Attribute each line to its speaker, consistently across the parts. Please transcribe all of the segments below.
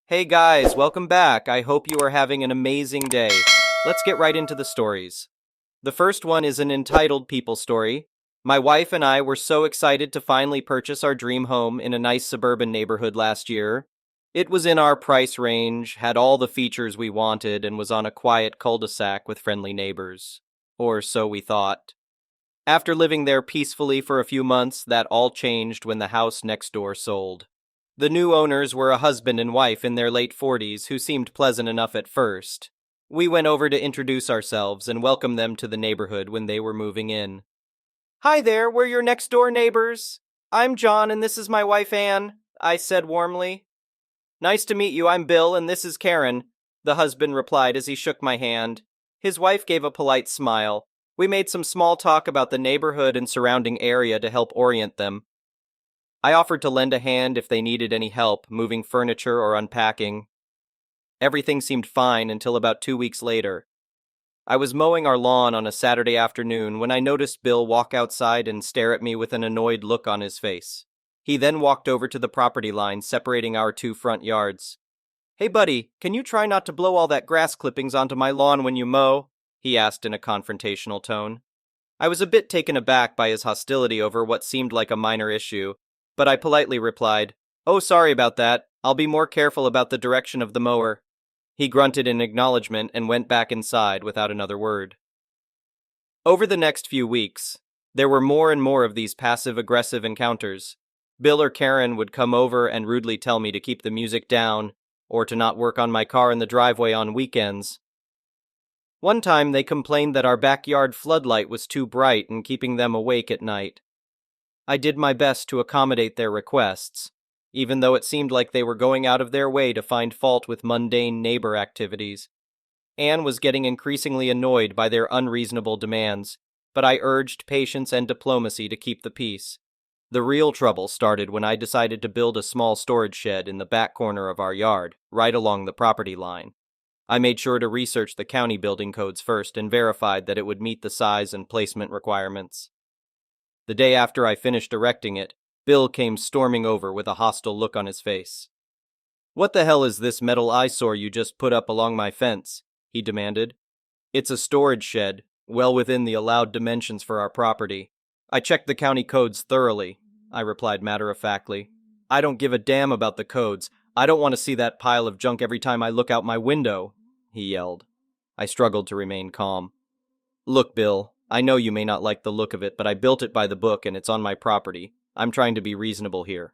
Speaker 1: Hey guys, welcome back. I hope you are having an amazing day. Let's get right into the stories. The first one is an entitled people story. My wife and I were so excited to finally purchase our dream home in a nice suburban neighborhood last year. It was in our price range, had all the features we wanted, and was on a quiet cul-de-sac with friendly neighbors. Or so we thought. After living there peacefully for a few months, that all changed when the house next door sold. The new owners were a husband and wife in their late 40s who seemed pleasant enough at first. We went over to introduce ourselves and welcome them to the neighborhood when they were moving in. Hi there, we're your next door neighbors. I'm John and this is my wife Anne, I said warmly. Nice to meet you, I'm Bill and this is Karen, the husband replied as he shook my hand. His wife gave a polite smile. We made some small talk about the neighborhood and surrounding area to help orient them. I offered to lend a hand if they needed any help moving furniture or unpacking. Everything seemed fine until about 2 weeks later. I was mowing our lawn on a Saturday afternoon when I noticed Bill walk outside and stare at me with an annoyed look on his face. He then walked over to the property line separating our two front yards. Hey buddy, can you try not to blow all that grass clippings onto my lawn when you mow? He asked in a confrontational tone. I was a bit taken aback by his hostility over what seemed like a minor issue, but I politely replied, "Oh, sorry about that. I'll be more careful about the direction of the mower." He grunted in acknowledgement and went back inside without another word. Over the next few weeks, there were more and more of these passive-aggressive encounters. Bill or Karen would come over and rudely tell me to keep the music down, or to not work on my car in the driveway on weekends. One time they complained that our backyard floodlight was too bright and keeping them awake at night. I did my best to accommodate their requests, even though it seemed like they were going out of their way to find fault with mundane neighbor activities. Anne was getting increasingly annoyed by their unreasonable demands, but I urged patience and diplomacy to keep the peace. The real trouble started when I decided to build a small storage shed in the back corner of our yard, right along the property line. I made sure to research the county building codes first and verified that it would meet the size and placement requirements. The day after I finished erecting it, Bill came storming over with a hostile look on his face. "What the hell is this metal eyesore you just put up along my fence?" he demanded. "It's a storage shed, well within the allowed dimensions for our property. I checked the county codes thoroughly," I replied matter-of-factly. "I don't give a damn about the codes. I don't want to see that pile of junk every time I look out my window," he yelled. I struggled to remain calm. "Look, Bill, I know you may not like the look of it, but I built it by the book and it's on my property. I'm trying to be reasonable here."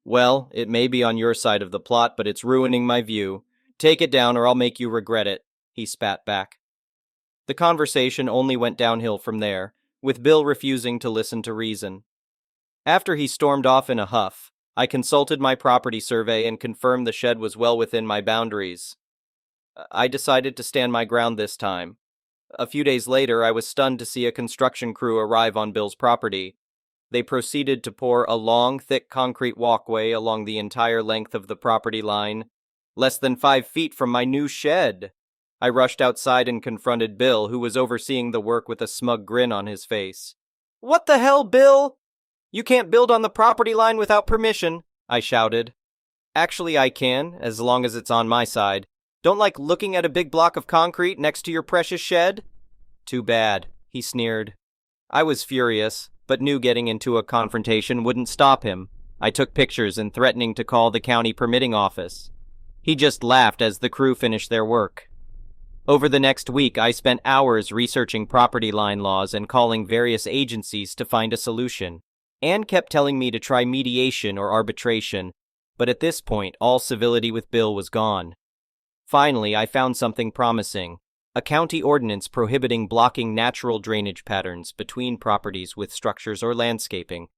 Speaker 1: "Well, it may be on your side of the plot, but it's ruining my view. Take it down or I'll make you regret it," he spat back. The conversation only went downhill from there, with Bill refusing to listen to reason. After he stormed off in a huff, I consulted my property survey and confirmed the shed was well within my boundaries. I decided to stand my ground this time. A few days later, I was stunned to see a construction crew arrive on Bill's property. They proceeded to pour a long, thick concrete walkway along the entire length of the property line, less than 5 feet from my new shed. I rushed outside and confronted Bill, who was overseeing the work with a smug grin on his face. "What the hell, Bill? You can't build on the property line without permission," I shouted. "Actually, I can, as long as it's on my side. Don't like looking at a big block of concrete next to your precious shed?" "Too bad," he sneered. I was furious, but knew getting into a confrontation wouldn't stop him. I took pictures and threatening to call the county permitting office. He just laughed as the crew finished their work. Over the next week, I spent hours researching property line laws and calling various agencies to find a solution. Anne kept telling me to try mediation or arbitration, but at this point, all civility with Bill was gone. Finally, I found something promising: a county ordinance prohibiting blocking natural drainage patterns between properties with structures or landscaping.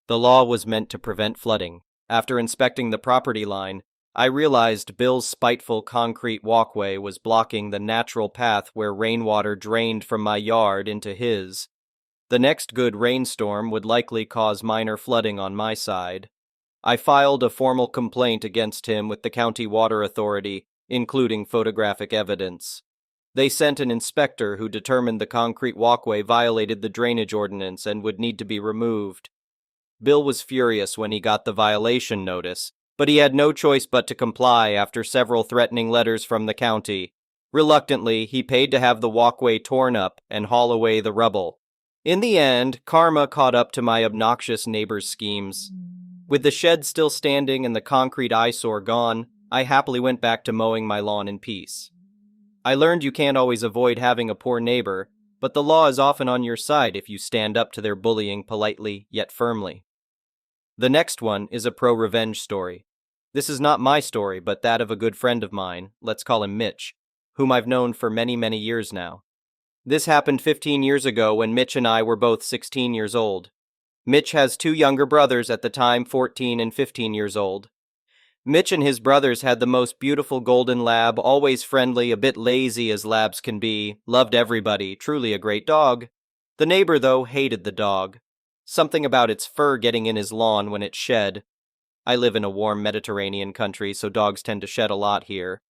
Speaker 1: The law was meant to prevent flooding. After inspecting the property line, I realized Bill's spiteful concrete walkway was blocking the natural path where rainwater drained from my yard into his. The next good rainstorm would likely cause minor flooding on my side. I filed a formal complaint against him with the county water authority, including photographic evidence. They sent an inspector who determined the concrete walkway violated the drainage ordinance and would need to be removed. Bill was furious when he got the violation notice, But he had no choice but to comply after several threatening letters from the county. Reluctantly, he paid to have the walkway torn up and haul away the rubble. In the end, karma caught up to my obnoxious neighbor's schemes. With the shed still standing and the concrete eyesore gone, I happily went back to mowing my lawn in peace. I learned you can't always avoid having a poor neighbor, but the law is often on your side if you stand up to their bullying politely yet firmly. The next one is a pro-revenge story. This is not my story, but that of a good friend of mine, let's call him Mitch, whom I've known for many, many years now. This happened 15 years ago when Mitch and I were both 16 years old. Mitch has two younger brothers at the time, 14 and 15 years old. Mitch and his brothers had the most beautiful golden lab, always friendly, a bit lazy as labs can be, loved everybody, truly a great dog. The neighbor, though, hated the dog. Something about its fur getting in his lawn when it shed. I live in a warm Mediterranean country, so dogs tend to shed a lot here.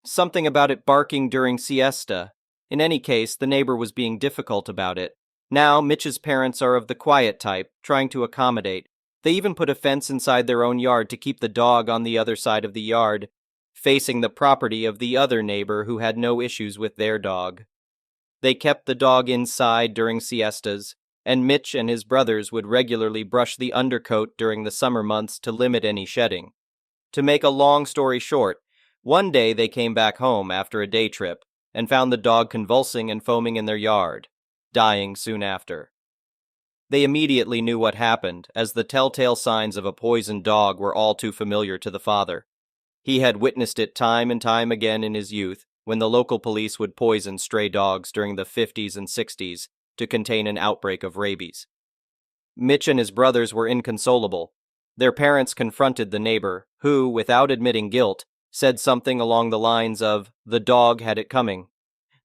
Speaker 1: Something about it barking during siesta. In any case, the neighbor was being difficult about it. Now, Mitch's parents are of the quiet type, trying to accommodate. They even put a fence inside their own yard to keep the dog on the other side of the yard, facing the property of the other neighbor who had no issues with their dog. They kept the dog inside during siestas, and Mitch and his brothers would regularly brush the undercoat during the summer months to limit any shedding. To make a long story short, one day they came back home after a day trip and found the dog convulsing and foaming in their yard, dying soon after. They immediately knew what happened, as the telltale signs of a poisoned dog were all too familiar to the father. He had witnessed it time and time again in his youth, when the local police would poison stray dogs during the 50s and 60s to contain an outbreak of rabies. Mitch and his brothers were inconsolable. Their parents confronted the neighbor, who, without admitting guilt, said something along the lines of, "The dog had it coming."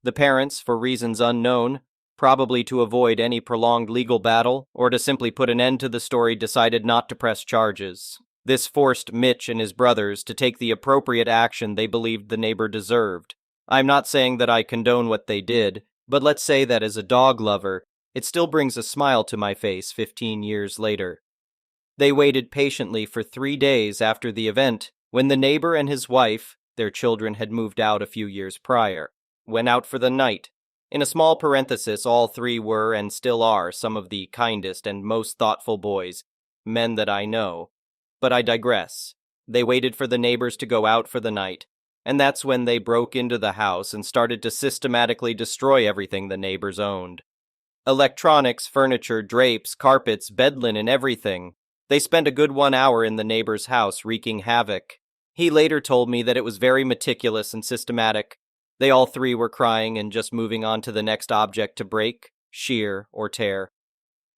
Speaker 1: The parents, for reasons unknown, probably to avoid any prolonged legal battle, or to simply put an end to the story, decided not to press charges. This forced Mitch and his brothers to take the appropriate action they believed the neighbor deserved. I'm not saying that I condone what they did, but let's say that as a dog lover, it still brings a smile to my face 15 years later. They waited patiently for 3 days after the event, when the neighbor and his wife, their children had moved out a few years prior, went out for the night. In a small parenthesis, all three were and still are some of the kindest and most thoughtful boys, men that I know. But I digress. They waited for the neighbors to go out for the night, and that's when they broke into the house and started to systematically destroy everything the neighbors owned. Electronics, furniture, drapes, carpets, bed linen, everything. They spent a good 1 hour in the neighbor's house wreaking havoc. He later told me that it was very meticulous and systematic. They all three were crying and just moving on to the next object to break, shear, or tear.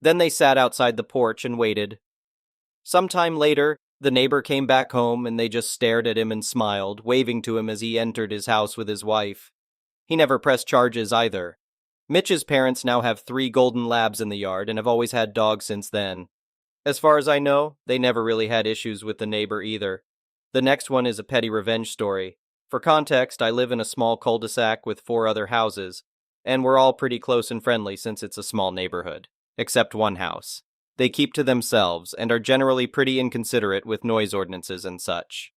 Speaker 1: Then they sat outside the porch and waited. Sometime later, the neighbor came back home and they just stared at him and smiled, waving to him as he entered his house with his wife. He never pressed charges either. Mitch's parents now have 3 golden labs in the yard and have always had dogs since then. As far as I know, they never really had issues with the neighbor either. The next one is a petty revenge story. For context, I live in a small cul-de-sac with 4 other houses, and we're all pretty close and friendly since it's a small neighborhood, except one house. They keep to themselves and are generally pretty inconsiderate with noise ordinances and such.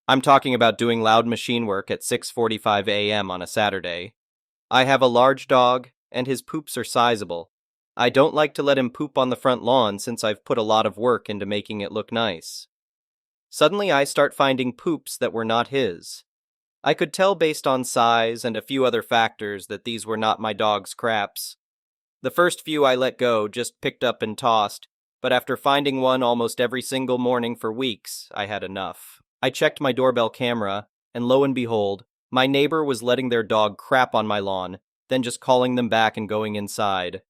Speaker 1: I'm talking about doing loud machine work at 6:45 a.m. on a Saturday. I have a large dog, and his poops are sizable. I don't like to let him poop on the front lawn since I've put a lot of work into making it look nice. Suddenly I start finding poops that were not his. I could tell based on size and a few other factors that these were not my dog's craps. The first few I let go, just picked up and tossed, but after finding one almost every single morning for weeks, I had enough. I checked my doorbell camera, and lo and behold, my neighbor was letting their dog crap on my lawn, then just calling them back and going inside.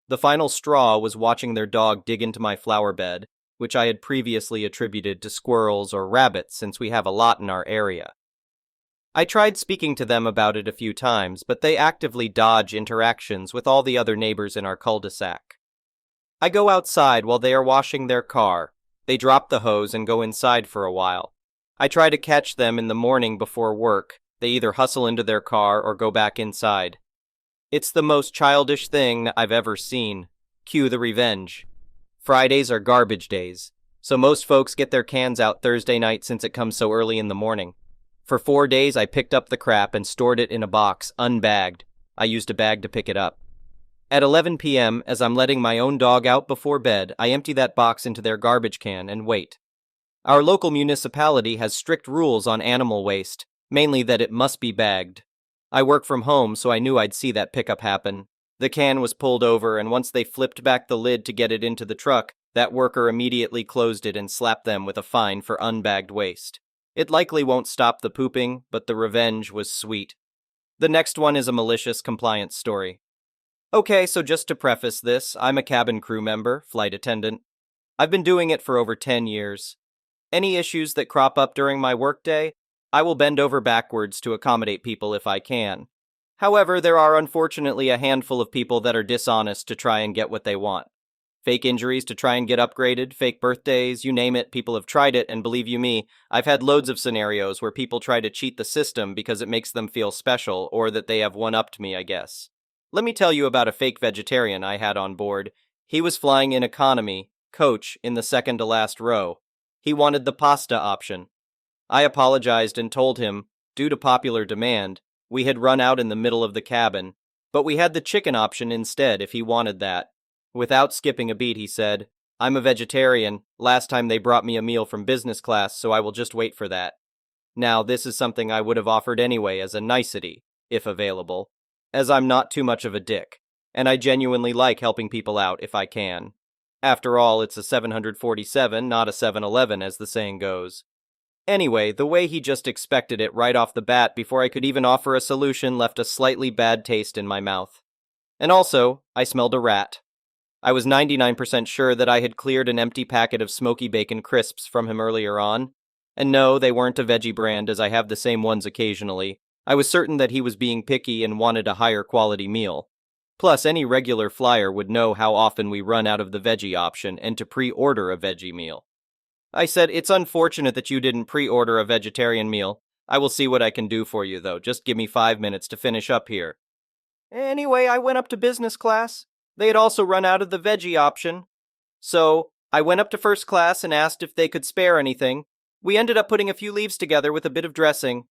Speaker 1: The final straw was watching their dog dig into my flower bed, which I had previously attributed to squirrels or rabbits since we have a lot in our area. I tried speaking to them about it a few times, but they actively dodge interactions with all the other neighbors in our cul-de-sac. I go outside while they are washing their car. They drop the hose and go inside for a while. I try to catch them in the morning before work. They either hustle into their car or go back inside. It's the most childish thing I've ever seen. Cue the revenge. Fridays are garbage days, So most folks get their cans out Thursday night since it comes so early in the morning. For 4 days, I picked up the crap and stored it in a box, unbagged. I used a bag to pick it up. At 11 p.m., as I'm letting my own dog out before bed, I empty that box into their garbage can and wait. Our local municipality has strict rules on animal waste, mainly that it must be bagged. I work from home, so I knew I'd see that pickup happen. The can was pulled over, and once they flipped back the lid to get it into the truck, that worker immediately closed it and slapped them with a fine for unbagged waste. It likely won't stop the pooping, but the revenge was sweet. The next one is a malicious compliance story. Okay, so just to preface this, I'm a cabin crew member, flight attendant. I've been doing it for over 10 years. Any issues that crop up during my workday, I will bend over backwards to accommodate people if I can. However, there are unfortunately a handful of people that are dishonest to try and get what they want. Fake injuries to try and get upgraded, fake birthdays, you name it, people have tried it, and believe you me, I've had loads of scenarios where people try to cheat the system because it makes them feel special, or that they have one-upped me, I guess. Let me tell you about a fake vegetarian I had on board. He was flying in economy, coach, in the second to last row. He wanted the pasta option. I apologized and told him, due to popular demand, we had run out in the middle of the cabin, but we had the chicken option instead if he wanted that. Without skipping a beat, he said, I'm a vegetarian. Last time they brought me a meal from business class, so I will just wait for that. Now, this is something I would have offered anyway as a nicety, if available, as I'm not too much of a dick, and I genuinely like helping people out if I can. After all, it's a 747, not a 7-Eleven, as the saying goes. Anyway, the way he just expected it right off the bat before I could even offer a solution left a slightly bad taste in my mouth. And also, I smelled a rat. I was 99% sure that I had cleared an empty packet of smoky bacon crisps from him earlier on. And no, they weren't a veggie brand, as I have the same ones occasionally. I was certain that he was being picky and wanted a higher quality meal. Plus, any regular flyer would know how often we run out of the veggie option and to pre-order a veggie meal. I said, it's unfortunate that you didn't pre-order a vegetarian meal. I will see what I can do for you, though. Just give me 5 minutes to finish up here. Anyway, I went up to business class. They had also run out of the veggie option. So, I went up to first class and asked if they could spare anything. We ended up putting a few leaves together with a bit of dressing.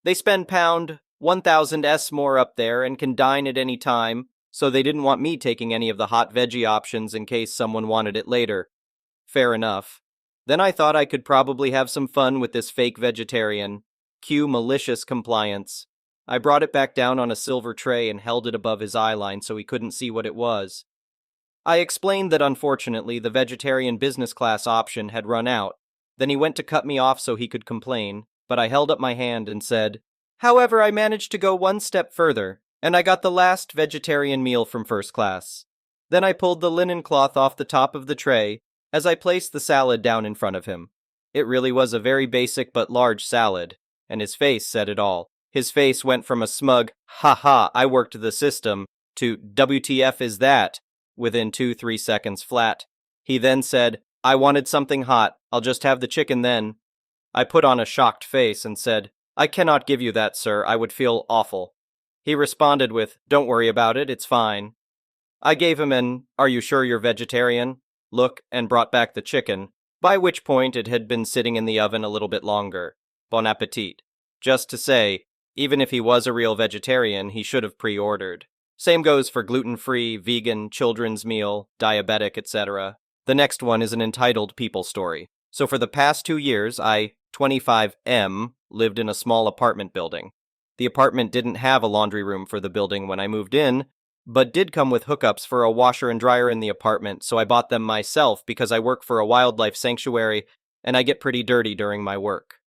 Speaker 1: They spend pound 1,000 more up there and can dine at any time, so they didn't want me taking any of the hot veggie options in case someone wanted it later. Fair enough. Then I thought I could probably have some fun with this fake vegetarian. Cue malicious compliance. I brought it back down on a silver tray and held it above his eyeline so he couldn't see what it was. I explained that unfortunately the vegetarian business class option had run out. Then he went to cut me off so he could complain, but I held up my hand and said, however, I managed to go one step further, and I got the last vegetarian meal from first class. Then I pulled the linen cloth off the top of the tray as I placed the salad down in front of him. It really was a very basic but large salad, and his face said it all. His face went from a smug, ha ha, I worked the system, to WTF is that, within 2-3 seconds flat. He then said, I wanted something hot, I'll just have the chicken then. I put on a shocked face and said, I cannot give you that, sir, I would feel awful. He responded with, don't worry about it, it's fine. I gave him an, are you sure you're vegetarian? Look, and brought back the chicken, by which point it had been sitting in the oven a little bit longer. Bon appetit. Just to say, even if he was a real vegetarian, he should have pre-ordered. Same goes for gluten-free, vegan, children's meal, diabetic, etc. The next one is an entitled people story. So for the past 2 years, I, 25M, lived in a small apartment building. The apartment didn't have a laundry room for the building when I moved in, but did come with hookups for a washer and dryer in the apartment, so I bought them myself because I work for a wildlife sanctuary and I get pretty dirty during my work.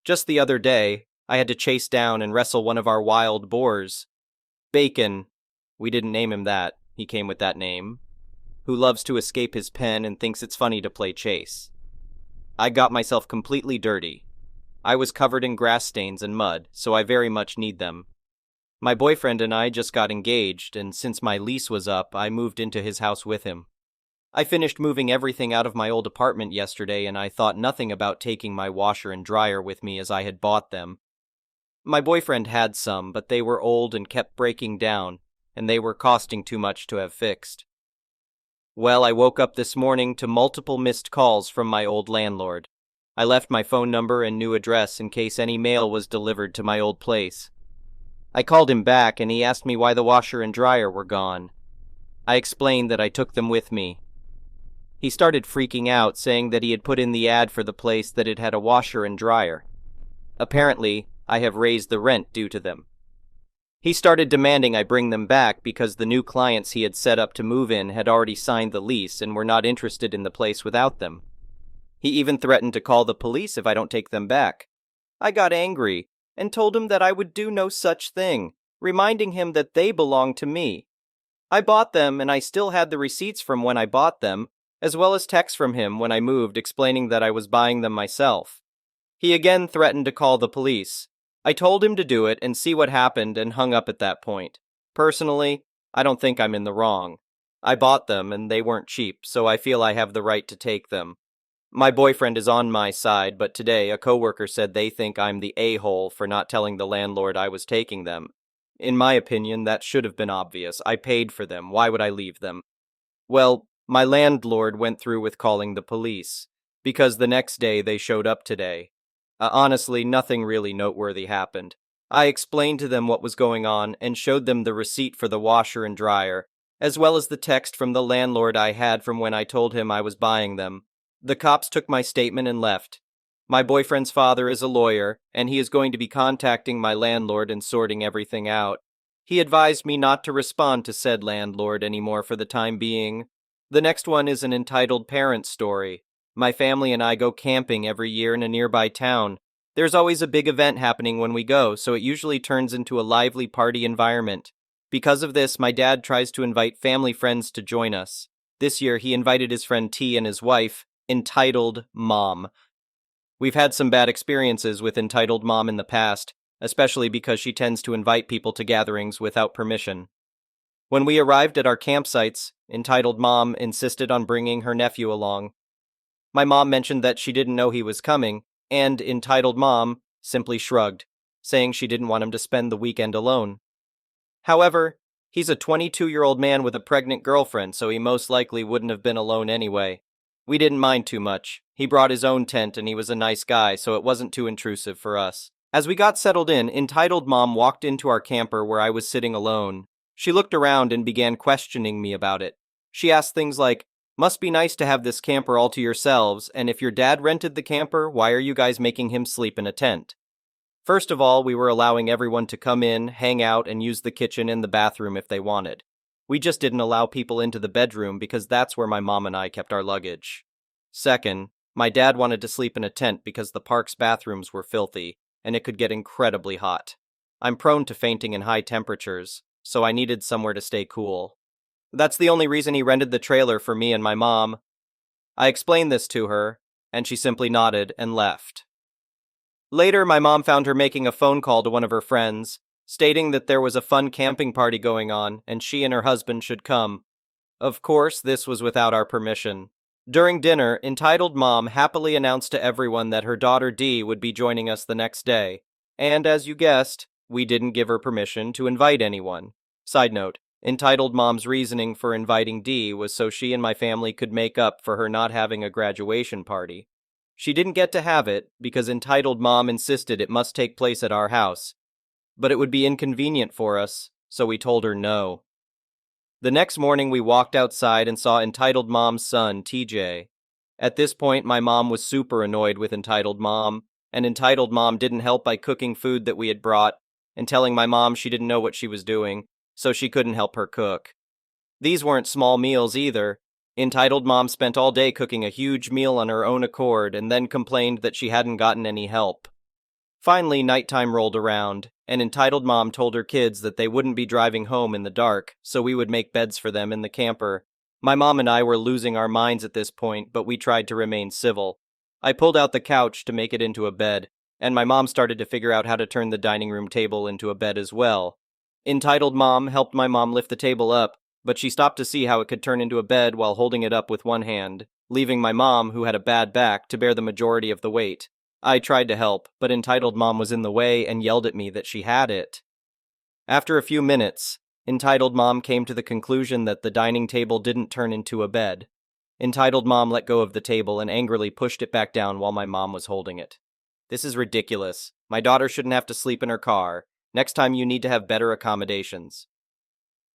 Speaker 1: Just the other day, I had to chase down and wrestle one of our wild boars. Bacon, we didn't name him that, he came with that name, who loves to escape his pen and thinks it's funny to play chase. I got myself completely dirty. I was covered in grass stains and mud, so I very much need them. My boyfriend and I just got engaged, and since my lease was up, I moved into his house with him. I finished moving everything out of my old apartment yesterday, and I thought nothing about taking my washer and dryer with me as I had bought them. My boyfriend had some, but they were old and kept breaking down, and they were costing too much to have fixed. Well, I woke up this morning to multiple missed calls from my old landlord. I left my phone number and new address in case any mail was delivered to my old place. I called him back and he asked me why the washer and dryer were gone. I explained that I took them with me. He started freaking out, saying that he had put in the ad for the place that it had a washer and dryer. Apparently, I have raised the rent due to them. He started demanding I bring them back because the new clients he had set up to move in had already signed the lease and were not interested in the place without them. He even threatened to call the police if I don't take them back. I got angry and told him that I would do no such thing, reminding him that they belonged to me. I bought them and I still had the receipts from when I bought them, as well as texts from him when I moved explaining that I was buying them myself. He again threatened to call the police. I told him to do it and see what happened and hung up at that point. Personally, I don't think I'm in the wrong. I bought them and they weren't cheap, so I feel I have the right to take them. My boyfriend is on my side, but today a coworker said they think I'm the a-hole for not telling the landlord I was taking them. In my opinion, that should have been obvious. I paid for them. Why would I leave them? Well, my landlord went through with calling the police, because the next day they showed up today. Honestly, nothing really noteworthy happened. I explained to them what was going on and showed them the receipt for the washer and dryer, as well as the text from the landlord I had from when I told him I was buying them. The cops took my statement and left. My boyfriend's father is a lawyer, and he is going to be contacting my landlord and sorting everything out. He advised me not to respond to said landlord anymore for the time being. The next one is an entitled parent story. My family and I go camping every year in a nearby town. There's always a big event happening when we go, so it usually turns into a lively party environment. Because of this, my dad tries to invite family friends to join us. This year, he invited his friend T and his wife, entitled Mom. We've had some bad experiences with entitled Mom in the past, especially because she tends to invite people to gatherings without permission. When we arrived at our campsites, entitled Mom insisted on bringing her nephew along. My mom mentioned that she didn't know he was coming, and entitled Mom simply shrugged, saying she didn't want him to spend the weekend alone. However, he's a 22-year-old man with a pregnant girlfriend, so he most likely wouldn't have been alone anyway. We didn't mind too much. He brought his own tent and he was a nice guy, so it wasn't too intrusive for us. As we got settled in, entitled Mom walked into our camper where I was sitting alone. She looked around and began questioning me about it. She asked things like, "Must be nice to have this camper all to yourselves, and if your dad rented the camper, why are you guys making him sleep in a tent?" First of all, we were allowing everyone to come in, hang out, and use the kitchen and the bathroom if they wanted. We just didn't allow people into the bedroom because that's where my mom and I kept our luggage. Second, my dad wanted to sleep in a tent because the park's bathrooms were filthy, and it could get incredibly hot. I'm prone to fainting in high temperatures, so I needed somewhere to stay cool. That's the only reason he rented the trailer for me and my mom. I explained this to her, and she simply nodded and left. Later, my mom found her making a phone call to one of her friends, stating that there was a fun camping party going on and she and her husband should come. Of course, this was without our permission. During dinner, entitled Mom happily announced to everyone that her daughter Dee would be joining us the next day, and as you guessed, we didn't give her permission to invite anyone. Side note, entitled Mom's reasoning for inviting Dee was so she and my family could make up for her not having a graduation party. She didn't get to have it because entitled Mom insisted it must take place at our house, but it would be inconvenient for us, so we told her no. The next morning we walked outside and saw entitled Mom's son, TJ. At this point, my mom was super annoyed with entitled Mom, and entitled Mom didn't help by cooking food that we had brought and telling my mom she didn't know what she was doing, so she couldn't help her cook. These weren't small meals either. Entitled Mom spent all day cooking a huge meal on her own accord and then complained that she hadn't gotten any help. Finally, nighttime rolled around, and entitled Mom told her kids that they wouldn't be driving home in the dark, so we would make beds for them in the camper. My mom and I were losing our minds at this point, but we tried to remain civil. I pulled out the couch to make it into a bed, and my mom started to figure out how to turn the dining room table into a bed as well. Entitled Mom helped my mom lift the table up, but she stopped to see how it could turn into a bed while holding it up with one hand, leaving my mom, who had a bad back, to bear the majority of the weight. I tried to help, but entitled Mom was in the way and yelled at me that she had it. After a few minutes, Entitled Mom came to the conclusion that the dining table didn't turn into a bed. Entitled Mom let go of the table and angrily pushed it back down while my mom was holding it. This is ridiculous. My daughter shouldn't have to sleep in her car. Next time you need to have better accommodations.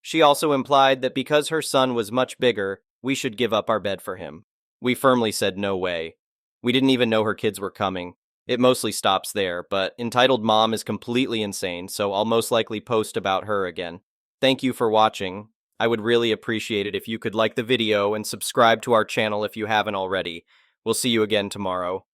Speaker 1: She also implied that because her son was much bigger, we should give up our bed for him. We firmly said no way. We didn't even know her kids were coming. It mostly stops there, but Entitled Mom is completely insane, so I'll most likely post about her again. Thank you for watching. I would really appreciate it if you could like the video and subscribe to our channel if you haven't already. We'll see you again tomorrow.